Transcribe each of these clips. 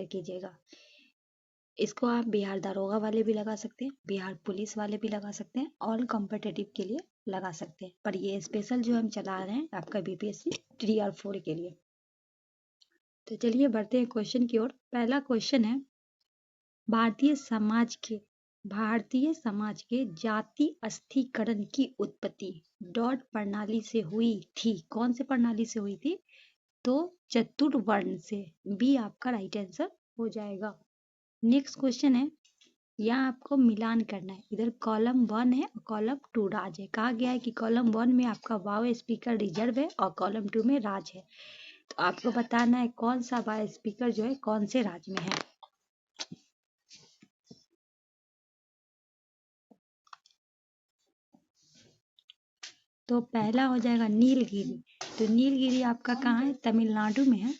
कीजिएगा। इसको आप बिहार दारोगा वाले भी लगा सकते हैं, बिहार पुलिस वाले भी लगा सकते हैं, ऑल कॉम्पिटिटिव के लिए लगा सकते हैं, पर ये स्पेशल जो हम चला रहे हैं आपका बीपीएससी 3 और 4 के लिए। तो चलिए बढ़ते हैं क्वेश्चन की ओर। पहला क्वेश्चन है, भारतीय समाज के जाति अस्थिकरण की उत्पत्ति डॉट प्रणाली से हुई थी। कौन से प्रणाली से हुई थी? तो चतुर्वर्ण से। बी आपका राइट आंसर हो जाएगा। नेक्स्ट क्वेश्चन है, यहाँ आपको मिलान करना है। इधर कॉलम 1 है और कॉलम 2 राज है। कहा गया है कि कॉलम 1 में आपका वाव स्पीकर रिजर्व है और कॉलम 2 में राज है। तो आपको बताना है कौन सा वाव स्पीकर जो है कौन से राज में है। तो पहला हो जाएगा नीलगिरी। तो नीलगिरी आपका कहाँ है? तमिलनाडु में है।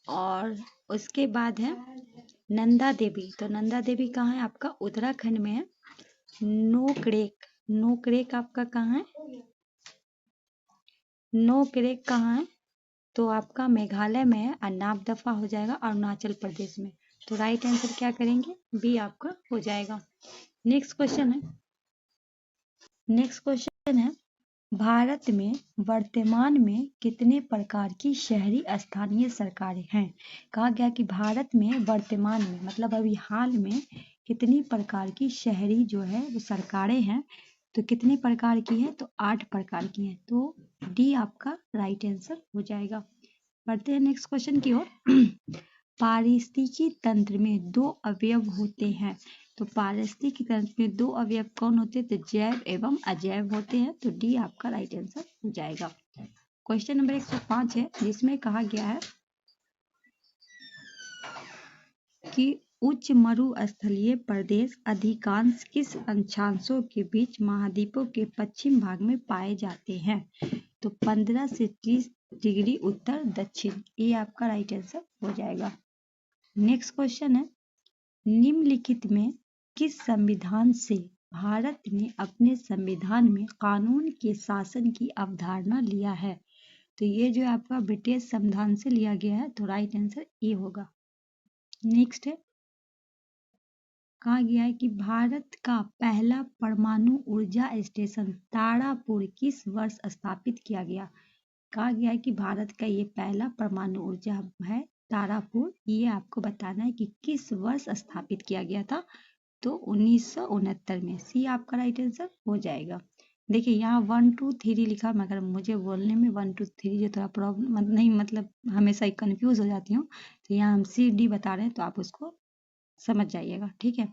और उसके बाद है नंदा देवी। तो नंदा देवी कहाँ है? आपका उत्तराखंड में है। नोकरेक, नोकरेक आपका कहाँ है? नोकरेक कहाँ है? तो आपका मेघालय में है। और नामदफा हो जाएगा अरुणाचल प्रदेश में। तो राइट आंसर क्या करेंगे? बी आपका हो जाएगा। नेक्स्ट क्वेश्चन है, भारत में वर्तमान में कितने प्रकार की शहरी स्थानीय सरकारें हैं? कहा गया कि भारत में वर्तमान में मतलब अभी हाल में कितनी प्रकार की शहरी जो है वो सरकारें हैं। तो कितने प्रकार की है? तो 8 प्रकार की हैं। तो डी आपका राइट आंसर हो जाएगा। बढ़ते हैं नेक्स्ट क्वेश्चन की ओर। पारिस्थितिकी तंत्र में 2 अवयव होते हैं। तो पारिस्थितिकी तंत्र में 2 अवयव कौन होते हैं? तो जैव एवं अजैव होते हैं। तो डी आपका राइट आंसर हो जाएगा। क्वेश्चन नंबर 105 है, जिसमें कहा गया है कि उच्च मरुस्थलीय प्रदेश अधिकांश किस अक्षांशों के बीच महाद्वीपों के पश्चिम भाग में पाए जाते हैं? तो 15 से 30 डिग्री उत्तर दक्षिण। ये आपका राइट आंसर हो जाएगा। नेक्स्ट क्वेश्चन है, निम्नलिखित में किस संविधान से भारत ने अपने संविधान में कानून के शासन की अवधारणा लिया है? तो ये जो आपका ब्रिटिश संविधान से लिया गया है। तो राइट आंसर ये होगा। नेक्स्ट है, कहा गया है कि भारत का पहला परमाणु ऊर्जा स्टेशन तारापुर किस वर्ष स्थापित किया गया? कहा गया है कि भारत का ये पहला परमाणु ऊर्जा है तारापुर। ये आपको बताना है कि किस वर्ष स्थापित किया गया था। तो 1969 में। सी आपका राइट आंसर हो जाएगा। देखिए यहाँ 1 2 3 लिखा, मगर मुझे बोलने में 1 2 3 जो थोड़ा प्रॉब्लम नहीं, मतलब हमेशा ही कंफ्यूज हो जाती हूँ। तो यहाँ हम सी डी बता रहे हैं, तो आप उसको समझ जाइएगा, ठीक है।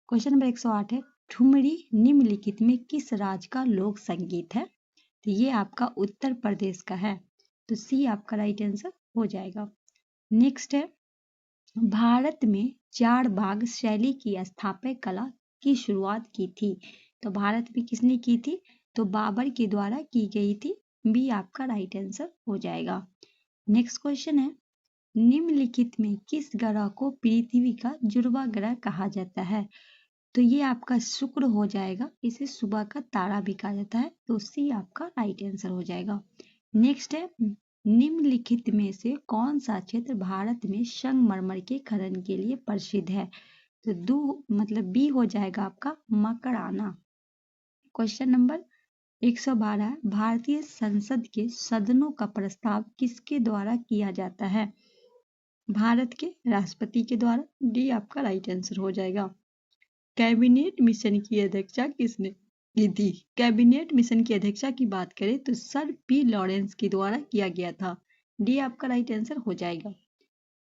क्वेश्चन नंबर 108 है, ठुमरी निम्नलिखित में किस राज्य का लोक संगीत है? तो ये आपका उत्तर प्रदेश का है। तो सी आपका राइट आंसर हो जाएगा। नेक्स्ट है, भारत में 4 बाग शैली की स्थापत्य कला की शुरुआत की थी। तो भारत में किसने की थी? तो बाबर के द्वारा की गई थी। बी आपका राइट आंसर हो जाएगा। नेक्स्ट क्वेश्चन है, निम्नलिखित में किस ग्रह को पृथ्वी का जुड़वा ग्रह कहा जाता है? तो ये आपका शुक्र हो जाएगा। इसे सुबह का तारा भी कहा जाता है। तो सी आपका राइट आंसर हो जाएगा। नेक्स्ट है, निम्नलिखित में से कौन सा क्षेत्र भारत में संगमरमर के खनन के लिए प्रसिद्ध है? तो बी हो जाएगा आपका मकराना। क्वेश्चन नंबर 112, भारतीय संसद के सदनों का प्रस्ताव किसके द्वारा किया जाता है? भारत के राष्ट्रपति के द्वारा। डी आपका राइट आंसर हो जाएगा। कैबिनेट मिशन की अध्यक्षता किसने की थी? कैबिनेट मिशन की अध्यक्षता की बात करें तो सर पी लॉरेंस के द्वारा किया गया था। डी आपका राइट आंसर हो जाएगा।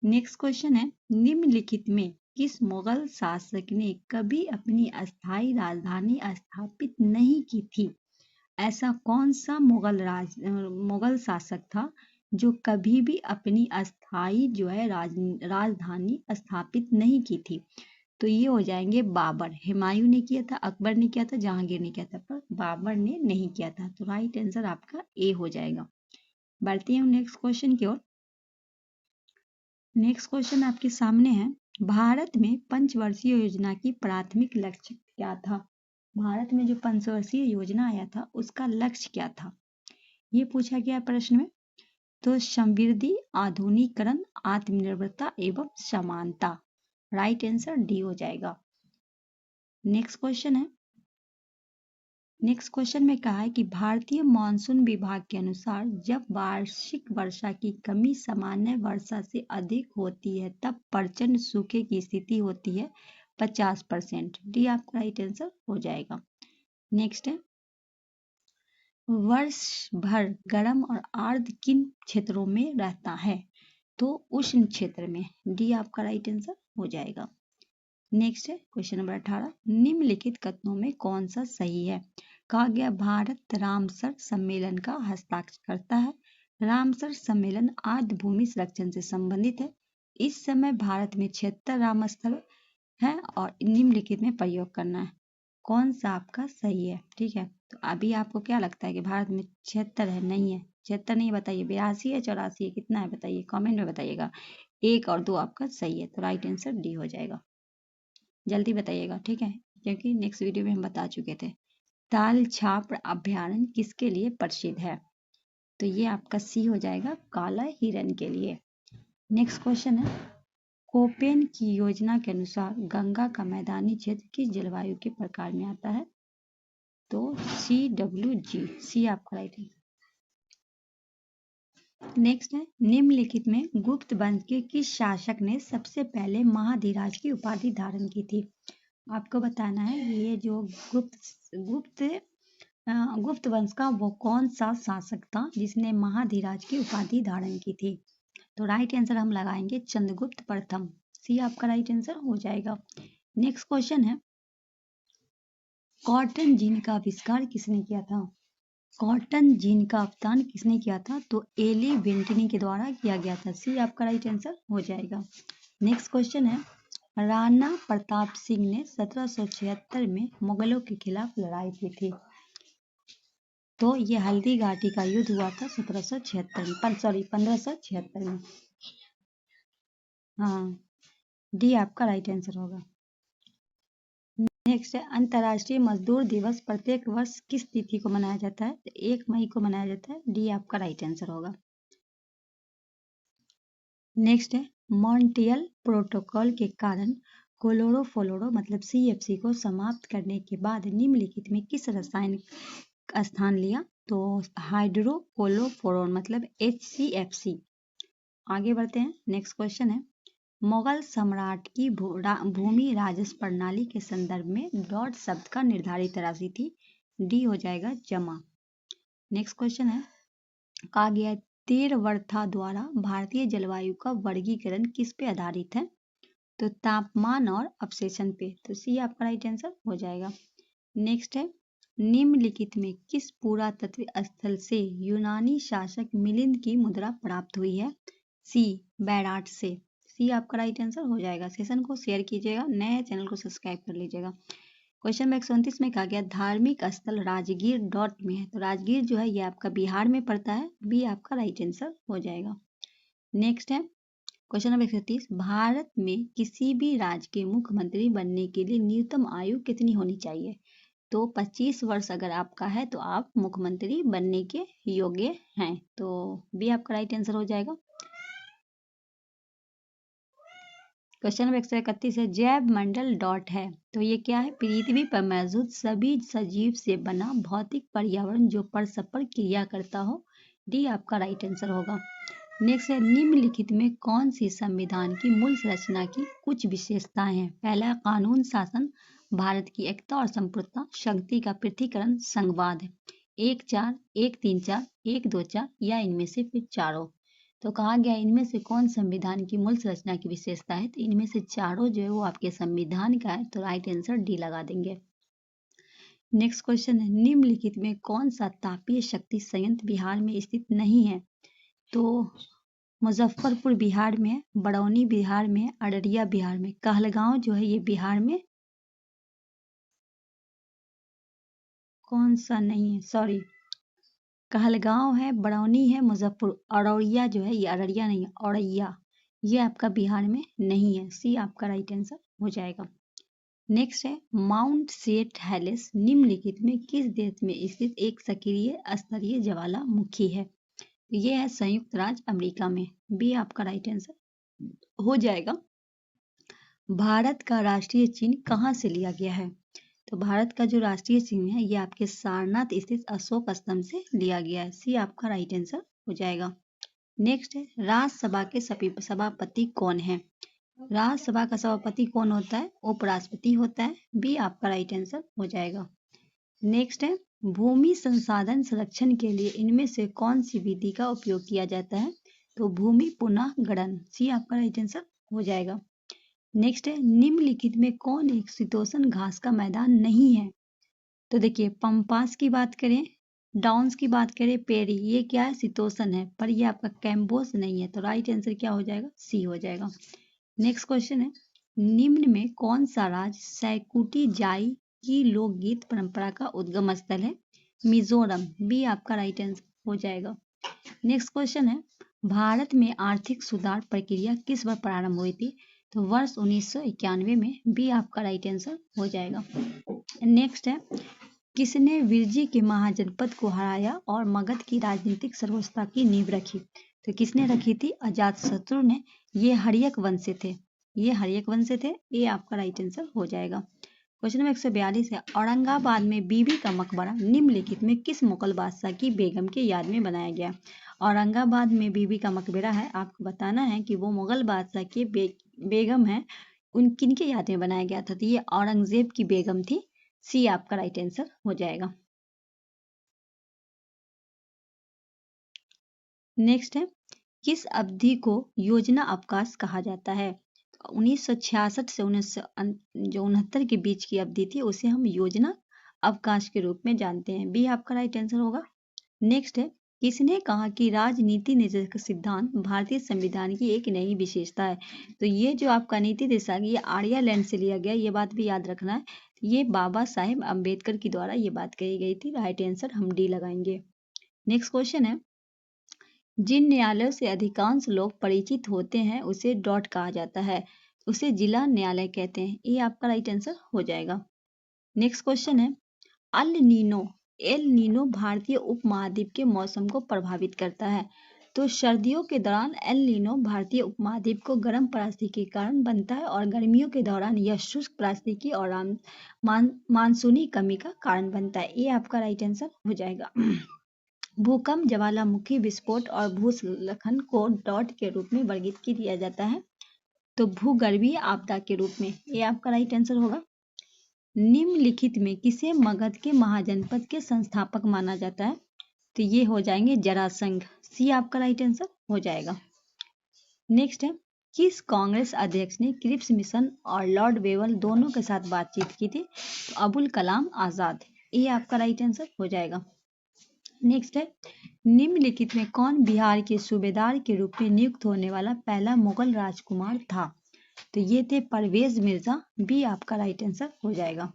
नेक्स्ट क्वेश्चन है, निम्नलिखित में किस मुगल शासक ने कभी अपनी अस्थायी राजधानी स्थापित नहीं की थी? ऐसा कौन सा मुगल शासक था जो कभी भी अपनी अस्थायी जो है राजधानी स्थापित नहीं की थी? तो ये हो जाएंगे बाबर। हुमायूं ने किया था, अकबर ने किया था, जहांगीर ने किया था, पर बाबर ने नहीं किया था। तो राइट आंसर आपका ए हो जाएगा। बढ़ते हैं नेक्स्ट क्वेश्चन की ओर। नेक्स्ट क्वेश्चन आपके सामने है, भारत में पंचवर्षीय योजना की प्राथमिक लक्ष्य क्या था? भारत में जो पंचवर्षीय योजना आया था उसका लक्ष्य क्या था? ये पूछा गया प्रश्न में। तो समृद्धि, आधुनिकीकरण, आत्मनिर्भरता एवं समानता। राइट आंसर डी हो जाएगा। नेक्स्ट क्वेश्चन है, नेक्स्ट क्वेश्चन में कहा है कि भारतीय मॉनसून विभाग के अनुसार जब वार्षिक वर्षा की कमी सामान्य वर्षा से अधिक होती है तब प्रचंड सूखे की स्थिति होती है 50%। डी आपका राइट आंसर हो जाएगा। नेक्स्ट है, वर्ष भर गर्म और आर्द्र किन क्षेत्रों में रहता है? तो उष्ण क्षेत्र में। डी आपका राइट आंसर हो जाएगा। नेक्स्ट है क्वेश्चन नंबर 18, निम्नलिखित कथनों में कौन सा सही है? कहा गया भारत रामसर सम्मेलन का हस्ताक्षर करता है। रामसर सम्मेलन आर्द्र भूमि संरक्षण से संबंधित है। इस समय भारत में 76 राम स्थल है और निम्नलिखित में प्रयोग करना है। कौन सा आपका सही है? ठीक है, तो अभी आपको क्या लगता है कि भारत में 76 है? नहीं है, 76 नहीं, बताइए 82 है, 84 है, कितना है बताइए, कमेंट में बताइएगा। 1 और 2 आपका सही है, तो राइट आंसर डी हो जाएगा। जल्दी बताइएगा, ठीक है, क्योंकि नेक्स्ट वीडियो में हम बता चुके थे। ताल छाप अभयारण्य किसके लिए प्रसिद्ध है? तो ये आपका सी हो जाएगा, काला हिरण के लिए। नेक्स्ट क्वेश्चन है, कोपेन की योजना के अनुसार गंगा का मैदानी क्षेत्र किस जलवायु के प्रकार में आता है? तो CWG, सी आपका राइट है। नेक्स्ट है, निम्नलिखित में गुप्त वंश के किस शासक ने सबसे पहले महाधिराज की उपाधि धारण की थी? आपको बताना है ये जो गुप्त वंश का वो कौन सा शासक था जिसने महाधिराज की उपाधि धारण की थी? तो राइट आंसर हम लगाएंगे चंद्रगुप्त प्रथम। सी आपका राइट आंसर हो जाएगा। नेक्स्ट क्वेश्चन है, कॉटन जीन का आविष्कार किसने किया था? कॉटन जीन का अवतारण किसने किया था? तो एली बेंटिनी के द्वारा किया गया था। सी आपका राइट आंसर हो जाएगा। नेक्स्ट क्वेश्चन है, राणा प्रताप सिंह ने 1776 में मुगलों के खिलाफ लड़ाई की थी। तो ये हल्दी घाटी का युद्ध हुआ था 1576 में। हाँ, डी आपका राइट आंसर होगा। नेक्स्ट है, अंतर्राष्ट्रीय मजदूर दिवस प्रत्येक वर्ष किस तिथि को मनाया जाता है? 1 मई को मनाया जाता है। डी आपका राइट आंसर होगा। नेक्स्ट है, मॉन्ट्रियल प्रोटोकॉल के कारण क्लोरोफ्लोरो मतलब CFC को समाप्त करने के बाद निम्नलिखित में किस रसायन का स्थान लिया? तो हाइड्रोक्लोरोफोरॉन मतलब HCFC। आगे बढ़ते हैं। नेक्स्ट क्वेश्चन है, मुगल सम्राट की भूमि राजस्व प्रणाली के संदर्भ में डॉट शब्द का निर्धारित राशि थी। डी हो जाएगा जमा। नेक्स्ट क्वेश्चन है, कहा गया तेरवर्था द्वारा भारतीय जलवायु का वर्गीकरण किस पे आधारित है? तो तापमान और अवशेषण पे। तो सी आपका राइट आंसर हो जाएगा। नेक्स्ट है, निम्नलिखित में किस पुरातत्व स्थल से यूनानी शासक मिलिंद की मुद्रा प्राप्त हुई है? सी बैराट से। सी आपका राइट आंसर हो जाएगा। सेशन को शेयर कीजिएगा, नए चैनल को सब्सक्राइब कर लीजिएगा। क्वेश्चन नंबर 129 में कहा गया धार्मिक स्थल राजगीर डॉट में है। तो राजगीर जो है ये आपका बिहार में पड़ता है। बी आपका राइट आंसर हो जाएगा। नेक्स्ट है क्वेश्चन नंबर 130, भारत में किसी भी राज्य के मुख्यमंत्री बनने के लिए न्यूनतम आयु कितनी होनी चाहिए? तो 25 वर्ष अगर आपका है तो आप मुख्यमंत्री बनने के योग्य हैं। तो बी आपका राइट आंसर हो जाएगा। क्वेश्चन नंबर 131 है, जैव मंडल डॉट है। तो ये क्या है? पृथ्वी पर मौजूद सभी सजीव से बना भौतिक पर्यावरण जो परस्पर क्रिया करता हो। डी आपका राइट आंसर होगा। नेक्स्ट है, निम्नलिखित में कौन सी संविधान की मूल संरचना की कुछ विशेषताएं हैं? पहला, कानून शासन, भारत की एकता और संप्रभुता, शक्ति का पृथक्करण, संघवाद। 1-4, 1-3-4, 1-2-4 या इनमें से फिर चारों। तो कहा गया इनमें से कौन संविधान की मूल संरचना की विशेषता है? तो इनमें से चारों जो है वो आपके संविधान का है। तो राइट आंसर डी लगा देंगे। नेक्स्ट क्वेश्चन है, निम्नलिखित में कौन सा तापीय शक्ति संयंत्र बिहार में स्थित नहीं है? तो मुजफ्फरपुर बिहार में, बरौनी बिहार में, अररिया बिहार में, कहलगांव जो है ये बिहार में कौन सा नहीं है? सॉरी, कहलगांव है, बरौनी है, मुजफ्फरपुर। औरैया जो है ये अररिया नहीं है, औरैया ये आपका बिहार में नहीं है। सी आपका राइट आंसर हो जाएगा। नेक्स्ट है, माउंट सेंट हेलेस निम्नलिखित में किस देश में स्थित एक सक्रिय स्तरीय ज्वालामुखी है? तो ये है संयुक्त राज्य अमेरिका में। बी आपका राइट आंसर हो जाएगा। भारत का राष्ट्रीय चिन्ह कहाँ से लिया गया है? तो भारत का जो राष्ट्रीय चिन्ह है ये आपके सारनाथ स्थित अशोक स्तंभ से लिया गया है। सी आपका राइट आंसर हो जाएगा। नेक्स्ट है राज्यसभा के सभापति कौन है? राज्यसभा का सभापति कौन होता है? उपराष्ट्रपति होता है। बी आपका राइट आंसर हो जाएगा। नेक्स्ट है भूमि संसाधन संरक्षण के लिए इनमें से कौन सी विधि का उपयोग किया जाता है? तो भूमि पुनः गणन। सी आपका राइट आंसर हो जाएगा। नेक्स्ट है निम्नलिखित में कौन एक शीतोष्ण घास का मैदान नहीं है? तो देखिए पंपास की बात करें, डाउन्स की बात करें, पेरी, ये क्या है? शीतोष्ण है, पर ये आपका कैम्बोस नहीं है। तो राइट आंसर क्या हो जाएगा? सी हो जाएगा। नेक्स्ट क्वेश्चन है निम्न में कौन सा राज्य सैकुटी जाई की लोकगीत परंपरा का उद्गम स्थल है? मिजोरम। बी आपका राइट आंसर हो जाएगा। नेक्स्ट क्वेश्चन है भारत में आर्थिक सुधार प्रक्रिया किस वर्ष प्रारंभ हुई थी? तो वर्ष 1991 में। बी आपका राइट आंसर हो जाएगा। नेक्स्ट है किसने विरजी के महाजनपद को हराया और मगध की राजनीतिक सर्वोच्चता की नींव रखी? तो किसने रखी थी? अजातशत्रु ने। ये हर्यक वंश से थे। ये हर्यक वंश से थे। ये आपका राइट आंसर हो जाएगा। क्वेश्चन नंबर 142 है औरंगाबाद में बीबी का मकबरा निम्नलिखित में किस मुगल बादशाह की बेगम के याद में बनाया गया? औरंगाबाद में बीबी का मकबरा है, आपको बताना है कि वो मुगल बादशाह की बेगम है, उन किनके याद में बनाया गया था? तो ये औरंगजेब की बेगम थी। सी आपका राइट आंसर हो जाएगा। नेक्स्ट है किस अवधि को योजना अवकाश कहा जाता है? 1966 से 1969 के बीच की अवधि थी, उसे हम योजना अवकाश के रूप में जानते हैं। बी आपका राइट आंसर होगा। नेक्स्ट है किसने कहा कि राजनीति निर्देशक सिद्धांत भारतीय संविधान की एक नई विशेषता है? तो ये जो आपका नीति निर्देशक ये आर्यलैंड से लिया गया, ये बात भी याद रखना है। ये बाबा साहेब अम्बेडकर की द्वारा ये बात कही गई थी। राइट आंसर हम डी लगाएंगे। नेक्स्ट क्वेश्चन है जिन न्यायालयों से अधिकांश लोग परिचित होते हैं उसे डॉट कहा जाता है, उसे जिला न्यायालय कहते हैं। ये आपका राइट आंसर हो जाएगा। नेक्स्ट क्वेश्चन है एल नीनो भारतीय उपमहाद्वीप के मौसम को प्रभावित करता है। तो सर्दियों के दौरान एल नीनो भारतीय उपमहाद्वीप को गर्म परिस्थिति के कारण बनता है और गर्मियों के दौरान यह शुष्क परिस्थिति और मानसूनी कमी का कारण बनता है। ये आपका राइट आंसर हो जाएगा। भूकंप, ज्वालामुखी विस्फोट और भूस्खलन को डॉट के रूप में वर्गीकृत किया जाता है, तो भूगर्भीय आपदा के रूप में। ये आपका राइट आंसर होगा। निम्नलिखित में किसे मगध के महाजनपद के संस्थापक माना जाता है? तो ये हो जाएंगे जरासंध। सी आपका राइट आंसर हो जाएगा। नेक्स्ट है किस कांग्रेस अध्यक्ष ने क्रिप्स मिशन और लॉर्ड वेवल दोनों के साथ बातचीत की थी? तो अबुल कलाम आजाद। ये आपका राइट आंसर हो जाएगा। नेक्स्ट है निम्नलिखित में कौन बिहार के सूबेदार के रूप में नियुक्त होने वाला पहला मुगल राजकुमार था? तो ये थे परवेज मिर्जा। बी आपका राइट आंसर हो जाएगा।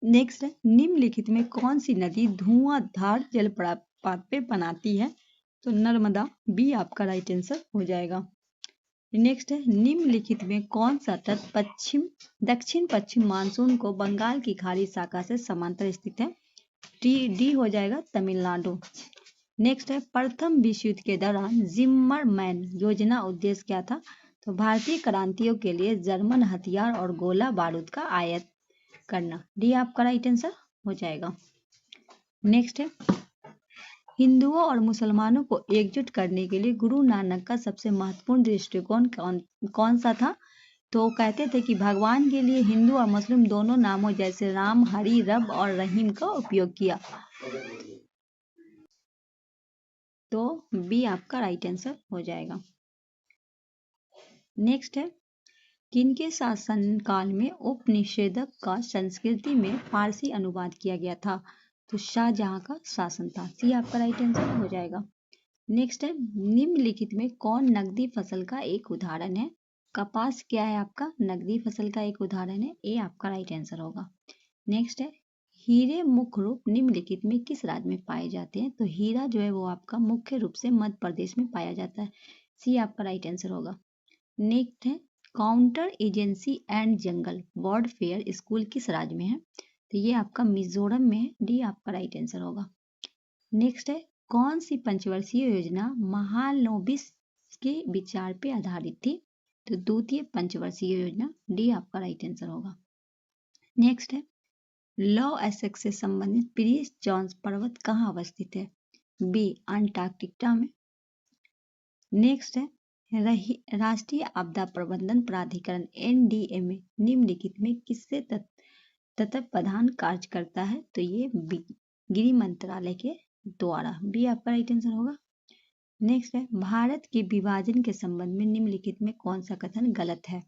नेक्स्ट है निम्नलिखित में कौन सी नदी धुआंधार जलप्रपात पे बनाती है? तो नर्मदा। बी आपका राइट आंसर हो जाएगा। नेक्स्ट है निम्नलिखित में कौन सा तट दक्षिण पश्चिम मानसून को बंगाल की खाड़ी शाखा से समांतर स्थित है? डी हो जाएगा तमिलनाडु। नेक्स्ट है प्रथम विश्व युद्ध के दौरान जिम्मरमैन योजना उद्देश्य क्या था? तो भारतीय क्रांतियों के लिए जर्मन हथियार और गोला बारूद का आयात करना। डी आपका राइट आंसर हो जाएगा। नेक्स्ट है हिंदुओं और मुसलमानों को एकजुट करने के लिए गुरु नानक का सबसे महत्वपूर्ण दृष्टिकोण कौन सा था? तो कहते थे कि भगवान के लिए हिंदू और मुस्लिम दोनों नामों जैसे राम, हरि, रब और रहीम का उपयोग किया। तो बी आपका राइट आंसर हो जाएगा। नेक्स्ट है किनके शासनकाल में उपनिषेधक का संस्कृति में फारसी अनुवाद किया गया था? तो शाहजहां का शासन था। सी आपका राइट आंसर हो जाएगा। नेक्स्ट है निम्नलिखित में कौन नकदी फसल का एक उदाहरण है? कपास क्या है आपका नकदी फसल का एक उदाहरण है। ये आपका राइट आंसर होगा। नेक्स्ट है हीरे मुख्य रूप निम्नलिखित में किस राज्य में पाए जाते हैं? तो हीरा जो है वो आपका मुख्य रूप से मध्य प्रदेश में पाया जाता है। सी आपका राइट आंसर होगा। नेक्स्ट है counter agency and jungle bird fair school किस राज्य में है? तो ये आपका मिजोरम में है। डी आपका राइट आंसर होगा। नेक्स्ट है कौन सी पंचवर्षीय योजना महालनोबिस के विचार पे आधारित थी? तो द्वितीय पंचवर्षीय योजना, डी आपका राइट आंसर होगा। नेक्स्ट है, लॉ एसेक्स से संबंधित प्रिंस जॉन्स पर्वत कहाँ अवस्थित है? बी अंटार्कटिका में। नेक्स्ट है, राष्ट्रीय आपदा प्रबंधन प्राधिकरण NDMA निम्नलिखित में किससे तत्वधान कार्य करता है? तो ये गृह मंत्रालय के द्वारा, बी आपका राइट आंसर होगा। नेक्स्ट है, भारत के विभाजन के संबंध में निम्नलिखित में कौन सा कथन गलत है?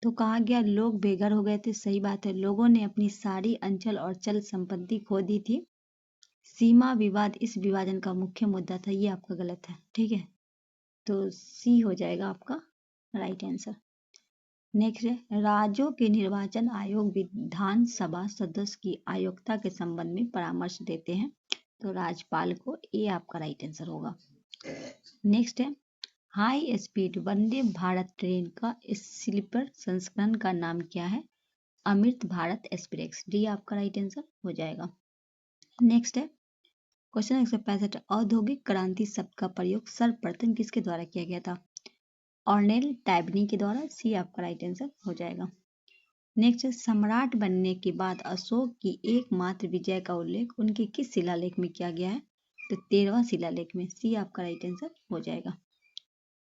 तो कहा गया लोग बेघर हो गए थे, सही बात है, लोगों ने अपनी सारी अंचल और चल संपत्ति खो दी थी। सीमा विवाद इस विभाजन का मुख्य मुद्दा था, ये आपका गलत है, ठीक है, तो सी हो जाएगा आपका राइट आंसर। नेक्स्ट है, राज्यों के निर्वाचन आयोग विधानसभा सदस्य की अयोग्यता के संबंध में परामर्श देते हैं, तो राज्यपाल को, ये आपका राइट आंसर होगा। नेक्स्ट है, high speed Vande Bharat train का स्लीपर संस्करण का नाम क्या है? अमृत भारत एक्सप्रेस, डी आपका राइट आंसर हो जाएगा। नेक्स्ट है, क्वेश्चन 165, औद्योगिक क्रांति शब्द का प्रयोग सर्वप्रथम किसके द्वारा किया गया था? ऑर्नेल टाइबनी के द्वारा, सी आपका राइट आंसर हो जाएगा। नेक्स्ट है, सम्राट बनने के बाद अशोक की एकमात्र विजय का उल्लेख उनके किस शिलालेख में किया गया है? तो 13वां शिलालेख में, सी आपका राइट आंसर हो जाएगा।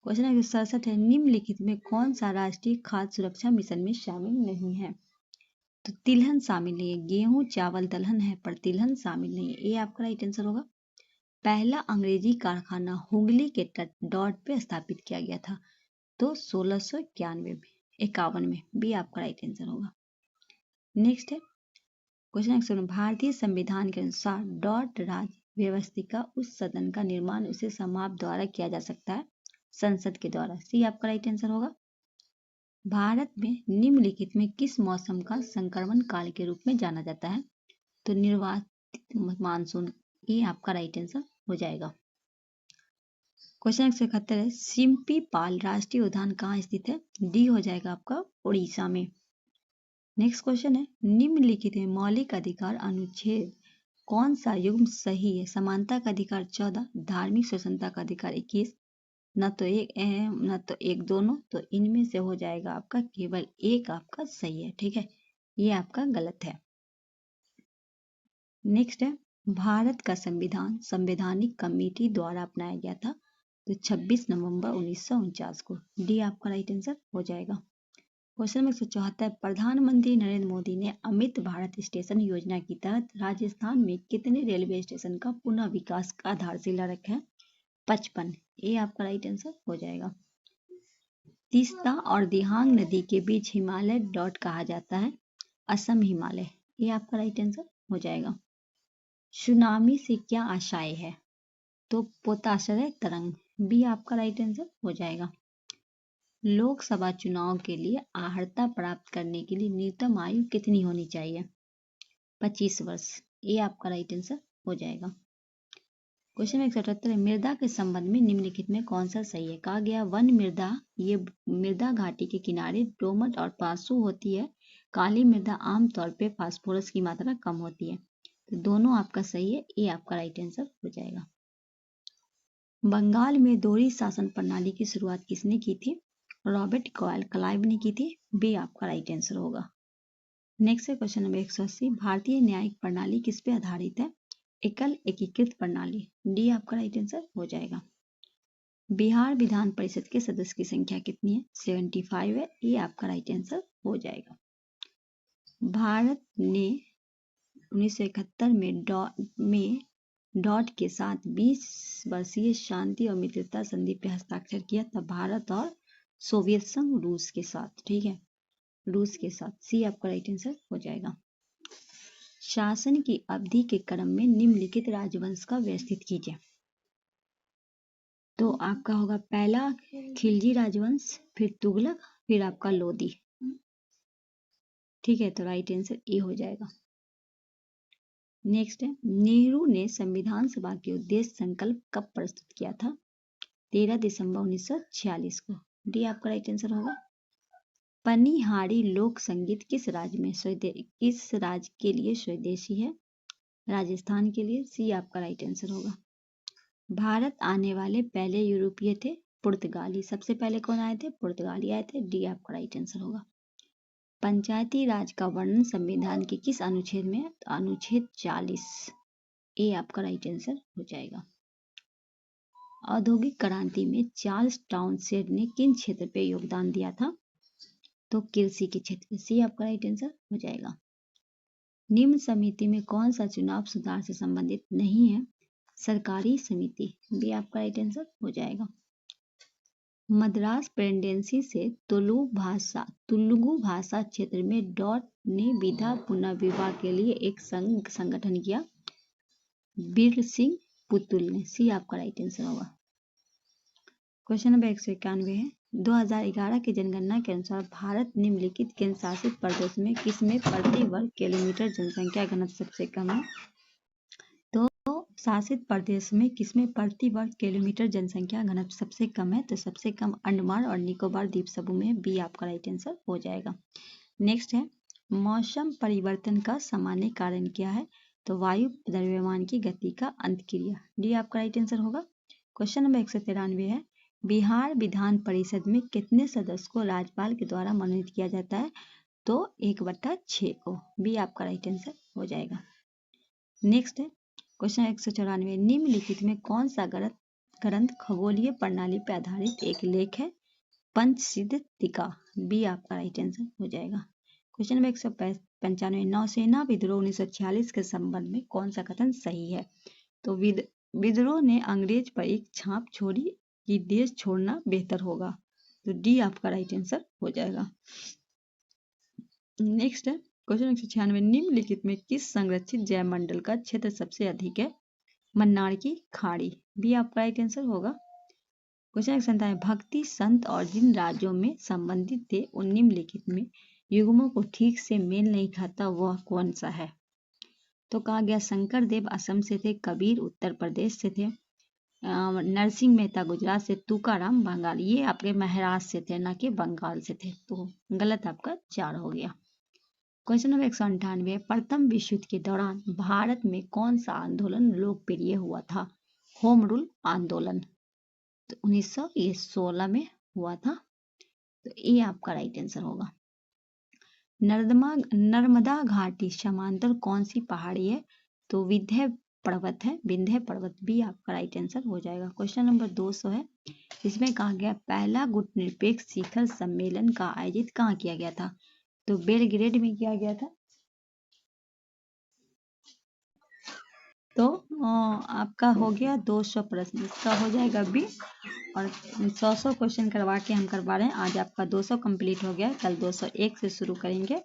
क्वेश्चन 167 है, निम्नलिखित में कौन सा राष्ट्रीय खाद्य सुरक्षा मिशन में शामिल नहीं है? तो तिलहन शामिल नहीं है, गेहूं चावल दलहन है पर तिलहन शामिल नहीं है, ये आपका राइट आंसर होगा। पहला अंग्रेजी कारखाना हुगली के तट डॉट पे स्थापित किया गया था, तो 1651 में, बी आपका राइट आंसर होगा। नेक्स्ट है, क्वेश्चन 100, भारतीय संविधान के अनुसार डॉट राज्य व्यवस्थिका उस सदन का निर्माण उसे समाप्त द्वारा किया जा सकता है, संसद के द्वारा, सी आपका राइट आंसर होगा। भारत में निम्नलिखित में किस मौसम का संक्रमण काल के रूप में जाना जाता है? तो निर्वातित मानसून, ये आपका राइट आंसर हो जाएगा। क्वेश्चन 171 है, सिम्पी पाल राष्ट्रीय उद्यान कहाँ स्थित है? डी हो जाएगा आपका उड़ीसा में। नेक्स्ट क्वेश्चन है, निम्नलिखित में मौलिक अधिकार अनुच्छेद कौन सा युग्म सही है? समानता का अधिकार 14, धार्मिक स्वतंत्रता का अधिकार 21, न तो एक दोनों, तो इनमें से हो जाएगा आपका केवल एक आपका सही है, ठीक है, ये आपका गलत है। नेक्स्ट है, भारत का संविधान संवैधानिक कमेटी द्वारा अपनाया गया था, तो 26 नवंबर 1949 को, डी आपका राइट आंसर हो जाएगा। क्वेश्चन 174, प्रधानमंत्री नरेंद्र मोदी ने अमृत भारत स्टेशन योजना के तहत राजस्थान में कितने रेलवे स्टेशन का पुनः विकास का आधारशिला रखा है? 55, ये आपका राइट आंसर हो जाएगा। तीस्ता और दिहांग नदी के बीच हिमालय डॉट कहा जाता है, असम हिमालय, ये आपका राइट आंसर हो जाएगा। सुनामी से क्या आशय है? तो पोताश्रय तरंग, बी आपका राइट आंसर हो जाएगा। लोकसभा चुनाव के लिए अर्हता प्राप्त करने के लिए न्यूनतम आयु कितनी होनी चाहिए? 25 वर्ष, ये आपका राइट आंसर हो जाएगा। क्वेश्चन 178, मृदा के संबंध में निम्नलिखित में कौन सा सही है? कहा गया वन मृदा, ये मृदा घाटी के किनारे दोमट और पासु होती है, काली मृदा आमतौर पे फास्फोरस की मात्रा कम होती है, तो दोनों आपका सही है, ये आपका राइट आंसर हो जाएगा। बंगाल में दोहरी शासन प्रणाली की शुरुआत किसने की थी? रॉबर्ट क्लाइव ने की थी, बी आपका राइट आंसर होगा। नेक्स्ट है क्वेश्चन नंबर 180, भारतीय न्यायिक प्रणाली किस पे आधारित है? एकल एकीकृत प्रणाली, डी आपका राइट आंसर हो जाएगा। बिहार विधान परिषद के सदस्य की संख्या कितनी है? 75 है, ये आपका राइट आंसर हो जाएगा। भारत ने 1971 में डॉट के साथ 20 वर्षीय शांति और मित्रता संधि पे हस्ताक्षर किया था, भारत और सोवियत संघ रूस के साथ, ठीक है, रूस के साथ, सी आपका राइट आंसर हो जाएगा। शासन की अवधि के क्रम में निम्नलिखित राजवंश का व्यवस्थित कीजिए। तो आपका होगा पहला खिलजी राजवंश, फिर तुगलक, फिर आपका लोदी, ठीक है, तो राइट आंसर ए हो जाएगा। नेक्स्ट है, नेहरू ने संविधान सभा के उद्देश्य संकल्प कब प्रस्तुत किया था? 13 दिसंबर 1946 को, डी आपका राइट आंसर होगा। पनिहारी लोक संगीत किस राज्य के लिए स्वदेशी है? राजस्थान के लिए, सी आपका राइट आंसर होगा। भारत आने वाले पहले यूरोपीय थे पुर्तगाली। सबसे पहले कौन आए थे? पुर्तगाली आए थे। डी आपका राइट आंसर होगा। पंचायती राज का वर्णन संविधान के किस अनुच्छेद में है? तो अनुच्छेद 40। ए आपका राइट आंसर हो जाएगा। औद्योगिक क्रांति में चार्ल्स टाउनशेंड ने किन क्षेत्र पे योगदान दिया था? तो कृषि के क्षेत्र पे। सी आपका राइट आंसर हो जाएगा। निम्न समिति में कौन सा चुनाव सुधार से संबंधित नहीं है? सरकारी समिति। बी आपका राइट आंसर हो जाएगा। मद्रास प्रेसिडेंसी से तेलुगु भाषा क्षेत्र में डॉट ने विधा पुनर्विवाह के लिए एक संगठन किया। बीर सिंह पुतुल ने। सी आपका राइट आंसर होगा। क्वेश्चन नंबर 191 है 2011 की जनगणना के अनुसार भारत निम्नलिखित केंद्र शासित प्रदेश में किसमें प्रति वर्ग किलोमीटर जनसंख्या घनत्व सबसे कम है? तो शासित प्रदेश में किसमें प्रति वर्ग किलोमीटर जनसंख्या घनत्व सबसे कम है? तो सबसे कम अंडमान और निकोबार द्वीप समूह में। बी आपका राइट आंसर हो जाएगा। नेक्स्ट है मौसम परिवर्तन का सामान्य कारण क्या है? तो वायु द्रव्यमान की गति का अंतक्रिया। डी आपका राइट आंसर होगा। क्वेश्चन नंबर 193 है बिहार विधान परिषद में कितने सदस्य को राज्यपाल के द्वारा मनोनीत किया जाता है? तो 1/6 को। बी आपका राइट आंसर हो जाएगा। नेक्स्ट है क्वेश्चन 194 निम्नलिखित में कौन सा ग्रंथ खगोलीय प्रणाली पर आधारित एक लेख है? पंचसिद्ध टीका। बी आपका राइट आंसर हो जाएगा। क्वेश्चन नंबर 195 नौसेना विद्रोह 1946 के संबंध में कौन सा कथन सही है? तो विद्रोह ने अंग्रेज पर एक छाप छोड़ी कि देश छोड़ना बेहतर होगा। तो डी आपका राइट आंसर हो जाएगा। नेक्स्ट है क्वेश्चन 196 निम्नलिखित में किस संरक्षित जैव मंडल का क्षेत्र सबसे अधिक है? मन्नार की खाड़ी। बी आपका राइट आंसर होगा। क्वेश्चन 197 भक्ति संत और जिन राज्यों में संबंधित थे उन निम्नलिखित में युग्मों को ठीक से मेल नहीं खाता वह कौन सा है? तो कहा गया शंकर देव असम से थे, कबीर उत्तर प्रदेश से थे, नरसिंह मेहता गुजरात से, तुकाराम बंगाल। ये आपके महाराष्ट्र से थे ना कि बंगाल से थे। तो गलत आपका 4 हो गया। क्वेश्चन नंबर 198 प्रथम विश्व युद्ध के दौरान भारत में कौन सा आंदोलन लोकप्रिय हुआ था? होम रूल आंदोलन। तो 1916 में हुआ था। तो ये आपका राइट आंसर होगा। नर्मदा घाटी समांतर कौन सी पहाड़ी है? तो विंध्य पर्वत है, विंध्य पर्वत। भी आपका राइट आंसर हो जाएगा। क्वेश्चन नंबर 200 है इसमें कहा गया पहला गुटनिरपेक्ष शिखर सम्मेलन का आयोजित कहाँ किया गया था? तो बेलग्रेड में किया गया था। तो आपका हो गया 200 प्रश्न, इसका हो जाएगा बी। और 100 क्वेश्चन करवा के हम करवा रहे हैं। आज आपका 200 कंप्लीट हो गया, कल 201 से शुरू करेंगे।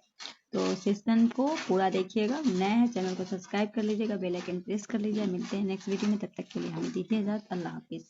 तो सेशन को पूरा देखिएगा। नए हैं चैनल को सब्सक्राइब कर लीजिएगा, बेल आइकन प्रेस कर लीजिएगा। मिलते हैं नेक्स्ट वीडियो में, तब तक के लिए हमें दीजिए इजाजत। अल्लाह हाफिज़।